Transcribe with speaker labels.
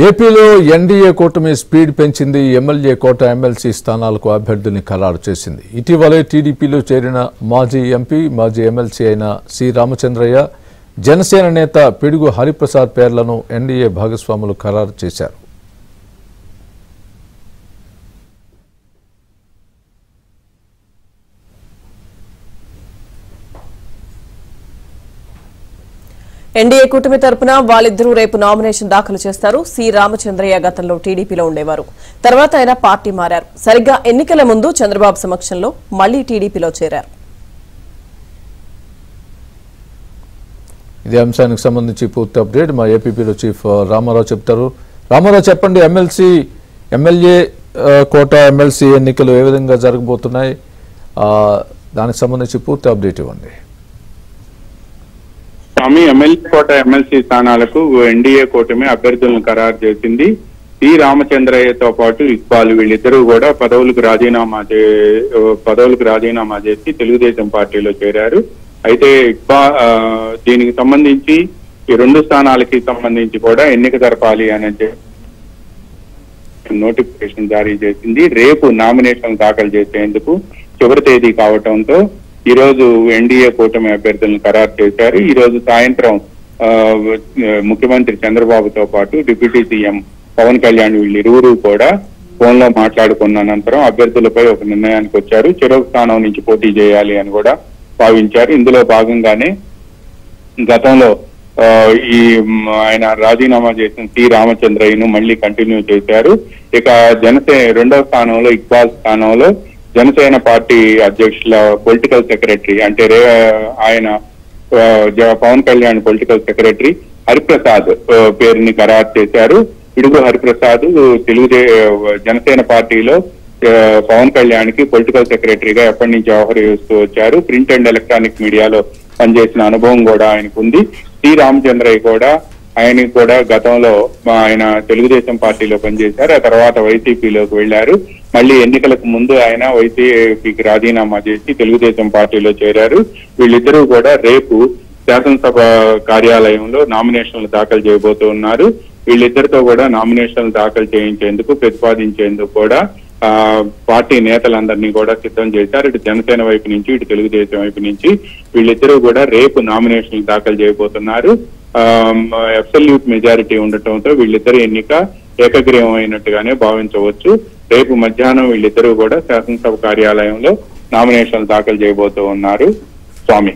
Speaker 1: ఏపీలో ఎన్డీఏ కూటమి స్పీడ్ పెంచింది. ఎమ్మెల్యే కోట ఎమ్మెల్సీ స్థానాలకు అభ్యర్థుల్ని ఖరారు చేసింది. ఇటీవలే టీడీపీలో చేరిన మాజీ ఎంపీ మాజీ ఎమ్మెల్సీ అయిన సి రామచంద్రయ్య, జనసేన నేత పిడుగు హరిప్రసాద్ పేర్లను ఎన్డీఏ భాగస్వాములు ఖరారు చేశారు.
Speaker 2: ఎన్డీఏ కూటమి తరపున వాళ్ళిద్దరూ రేపు నామినేషన్ దాఖలు చేస్తారు. సి రామచంద్రయ్య గతంలో టీడీపీలో ఉండేవారు. తర్వాత ఆయన పార్టీ మారారు. సరిగ్గా ఎన్నికల ముందు చంద్రబాబు సమక్షంలో మళ్లీ టీడీపీలో చేరారు.
Speaker 1: ఇదే అంశానికి సంబంధించి పూర్తి అప్డేట్ మా ఏపీపీలో చీఫ్ రామారావు చెప్తారు. రామారావు చెప్పండి, ఎమ్మెల్యే కోట ఎమ్మెల్సీ ఎన్నికలు ఏ విధంగా జరగబోతున్నాయి, దానికి సంబంధించి పూర్తి అప్డేట్ ఇవ్వండి.
Speaker 3: స్వామి, ఎమ్మెల్యే కోట ఎమ్మెల్సీ స్థానాలకు ఎన్డీఏ కూటమి అభ్యర్థులను ఖరారు చేసింది. సి రామచంద్రయ్యతో పాటు ఇక్బాల్ వీళ్ళిద్దరూ కూడా పదవులకు రాజీనామా చేసి తెలుగుదేశం పార్టీలో చేరారు. అయితే దీనికి సంబంధించి ఈ రెండు స్థానాలకి సంబంధించి కూడా ఎన్నిక జరపాలి అని నోటిఫికేషన్ జారీ చేసింది. రేపు నామినేషన్ దాఖలు చేసేందుకు చివరి తేదీ కావడంతో ఈ రోజు ఎన్డీఏ కూటమి అభ్యర్థులను ఖరారు చేశారు. ఈ రోజు సాయంత్రం ముఖ్యమంత్రి చంద్రబాబుతో పాటు డిప్యూటీ సీఎం పవన్ కళ్యాణ్ వీళ్ళిరువురు కూడా ఫోన్ లో మాట్లాడుకున్న అనంతరం అభ్యర్థులపై ఒక నిర్ణయానికి వచ్చారు. చెరొక స్థానం నుంచి పోటీ చేయాలి అని కూడా భావించారు. ఇందులో భాగంగానే గతంలో ఆయన రాజీనామా చేసిన సి రామచంద్రయ్యను మళ్ళీ కంటిన్యూ చేశారు. ఇక రెండవ స్థానంలో ఇక్బాల్ స్థానంలో జనసేన పార్టీ అధ్యక్షుల పొలిటికల్ సెక్రటరీ అంటే ఆయన పవన్ కళ్యాణ్ పొలిటికల్ సెక్రటరీ హరిప్రసాద్ పేరుని ఖరారు చేశారు. పిడుగు హరిప్రసాద్ జనసేన పార్టీలో పవన్ కళ్యాణ్ కి పొలిటికల్ సెక్రటరీగా ఎప్పటి నుంచి వ్యవహరిస్తూ వచ్చారు. ప్రింట్ అండ్ ఎలక్ట్రానిక్ మీడియాలో పనిచేసిన అనుభవం కూడా ఆయనకు ఉంది. సి రామచంద్రయ్య కూడా ఆయనకి కూడా గతంలో ఆయన తెలుగుదేశం పార్టీలో పనిచేశారు. ఆ తర్వాత వైసీపీలోకి వెళ్లారు. మళ్ళీ ఎన్నికలకు ముందు ఆయన వైసీపీకి రాజీనామా చేసి తెలుగుదేశం పార్టీలో చేరారు. వీళ్ళిద్దరూ కూడా రేపు శాసనసభ కార్యాలయంలో నామినేషన్లు దాఖలు చేయబోతూ ఉన్నారు. వీళ్ళిద్దరితో కూడా నామినేషన్లు దాఖలు చేయించేందుకు ప్రతిపాదించేందుకు కూడా పార్టీ నేతలందరినీ కూడా సిద్ధం చేశారు. ఇటు జనసేన వైపు నుంచి ఇటు తెలుగుదేశం వైపు నుంచి వీళ్ళిద్దరూ కూడా రేపు నామినేషన్లు దాఖలు చేయబోతున్నారు. అబ్సల్యూట్ మెజారిటీ ఉండటంతో వీళ్ళిద్దరు ఎన్నిక ఏకగ్రీవం అయినట్టుగానే భావించవచ్చు. రేపు మధ్యాహ్నం వీళ్ళిద్దరూ కూడా శాసనసభ కార్యాలయంలో నామినేషన్లు దాఖలు చేయబోతూ ఉన్నారు. స్వామి.